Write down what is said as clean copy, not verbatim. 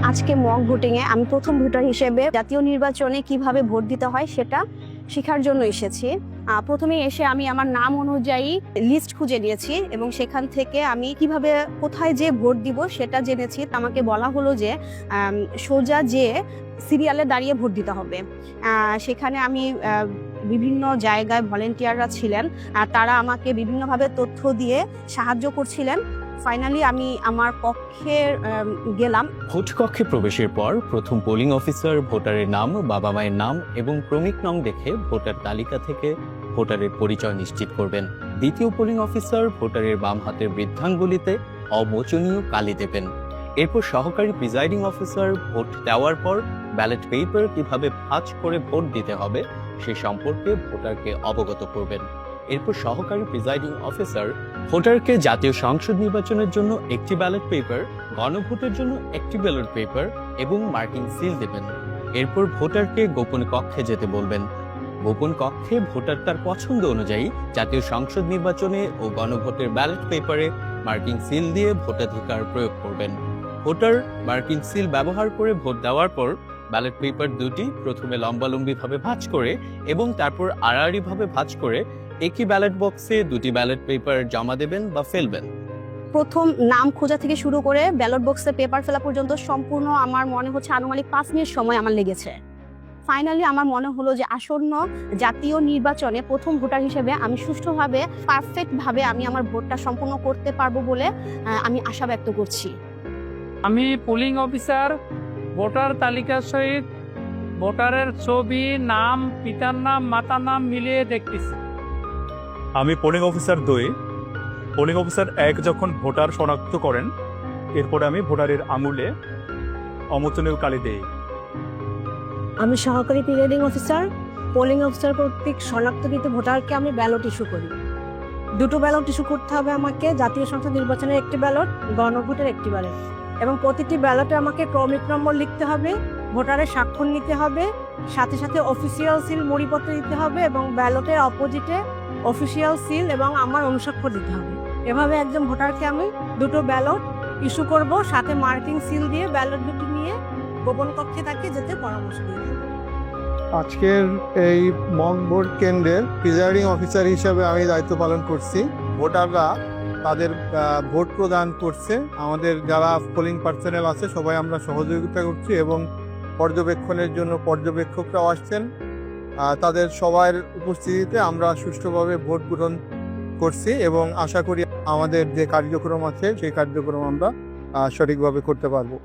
আজকে মক ভোটিংয়ে আমি প্রথম ভোটার হিসেবে জাতীয় নির্বাচনে কিভাবে ভোট দিতে হয় সেটা শেখার জন্য এসেছি। প্রথমে এসে আমি আমার নাম অনুযায়ী লিস্ট খুঁজে নিয়েছি এবং সেখান থেকে আমি কিভাবে কোথায় যে ভোট দিব সেটা জেনেছি। আমাকে বলা হলো যে সোজা যে সিরিয়ালে দাঁড়িয়ে ভোট দিতে হবে। সেখানে আমি বিভিন্ন জায়গায় ভলেন্টিয়াররা ছিলেন, তারা আমাকে বিভিন্নভাবে তথ্য দিয়ে সাহায্য করছিলেন। ফাইনালি আমি আমার কক্ষে গেলাম। ভোট কক্ষে প্রবেশের পর প্রথম পোলিং অফিসার ভোটারের নাম, বাবা মায়ের নাম এবং ক্রমিক নং দেখে ভোটার তালিকা থেকে ভোটারের পরিচয় নিশ্চিত করবেন। দ্বিতীয় পোলিং অফিসার ভোটারের বাম হাতের বৃদ্ধাঙ্গুলিতে অমোচনীয় কালি দেবেন। এরপর সহকারী প্রিজাইডিং অফিসার ভোট দেওয়ার পর ব্যালট পেপার কিভাবে ভাঁজ করে ভোট দিতে হবে সে সম্পর্কে ভোটারকে অবগত করবেন। এরপর সহকারী প্রিজাইডিং অফিসার ভোটারকে জাতীয় সংসদ নির্বাচনের জন্য একটি ব্যালট পেপার, গণভোটের জন্য একটি ব্যালট পেপার এবং মার্কিং সিল দেবেন। এরপর ভোটারকে গোপন কক্ষে যেতে বলবেন। গোপন কক্ষে ভোটার তার পছন্দ অনুযায়ী জাতীয় সংসদ নির্বাচনে ও গণভোটের ব্যালট পেপারে মার্কিং সিল দিয়ে ভোটাধিকার প্রয়োগ করবেন। ভোটার মার্কিং সিল ব্যবহার করে ভোট দেওয়ার পর ব্যালট পেপার দুটি প্রথমে লম্বালম্বিভাবে ভাঁজ করে এবং তারপর আড়াআড়িভাবে ভাঁজ করে একই ব্যালট বক্সে দুটি ব্যালট পেপার জমা দেবেন বা ফেলবেন। প্রথম নাম খোঁজা থেকে শুরু করে ব্যালট বক্সে পেপার ফেলা পর্যন্ত সম্পূর্ণ আমার মনে হচ্ছে আনুমানিক 5 মিনিট সময় আমার লেগেছে। ফাইনালি আমার মনে হলো যে আসন্ন জাতীয় নির্বাচনে প্রথম ভোটার হিসেবে আমি সুষ্ঠুভাবে পারফেক্টভাবে আমি আমার ভোটটা সম্পন্ন করতে পারবো বলে আমি আশা ব্যক্ত করছি। আমি পোলিং অফিসার ভোটার তালিকার সহিত ভোটারের ছবি, নাম, পিতার নাম, মাতার নাম মিলিয়ে দেখতেছি। আমি পোলিং অফিসার 2। পোলিং অফিসার 1 যখন ভোটার শনাক্ত করেন, এরপরে আমি ভোটারের আঙুলে অমোচনীয় কালি দেই। আমি সহকারী প্রিজাইডিং অফিসার। পোলিং অফিসার কর্তৃক শনাক্তকৃত ভোটারকে আমি ব্যালট ইস্যু করি। দুটো ব্যালট ইস্যু করতে হবে আমাকে, জাতীয় সংসদ নির্বাচনের একটি ব্যালট, গণভোটের একটি ব্যালট, এবং প্রতিটি ব্যালটে আমাকে ক্রমিক নম্বর লিখতে হবে, ভোটারের স্বাক্ষর নিতে হবে, সাথে সাথে অফিসিয়াল সিল মরিপত্র দিতে হবে এবং ব্যালটের অপোজিটে অফিসিয়াল সিল এবং আমার অনুস্বাক্ষর দিতে হবে। এভাবে একজন ভোটারকে আমি দুটো ব্যালট ইস্যু করব, সাথে মার্কিং সিল দিয়ে ব্যালট দুটি নিয়ে গোপন কক্ষে তাকে যেতে পরামর্শ দিই। আজকের এই মক ভোট কেন্দ্রের প্রিজাইডিং অফিসার হিসেবে আমি দায়িত্ব পালন করছি। ভোটাররা তাদের ভোট প্রদান করছে, আমাদের যারা পোলিং পার্সোনেল আছে সবাই আমরা সহযোগিতা করছি এবং পর্যবেক্ষণের জন্য পর্যবেক্ষকরাও আসছেন। তাদের সবার উপস্থিতিতে আমরা সুষ্ঠুভাবে ভোট গ্রহণ করছি এবং আশা করি আমাদের যে কার্যক্রম আছে সেই কার্যক্রম আমরা সঠিকভাবে করতে পারবো।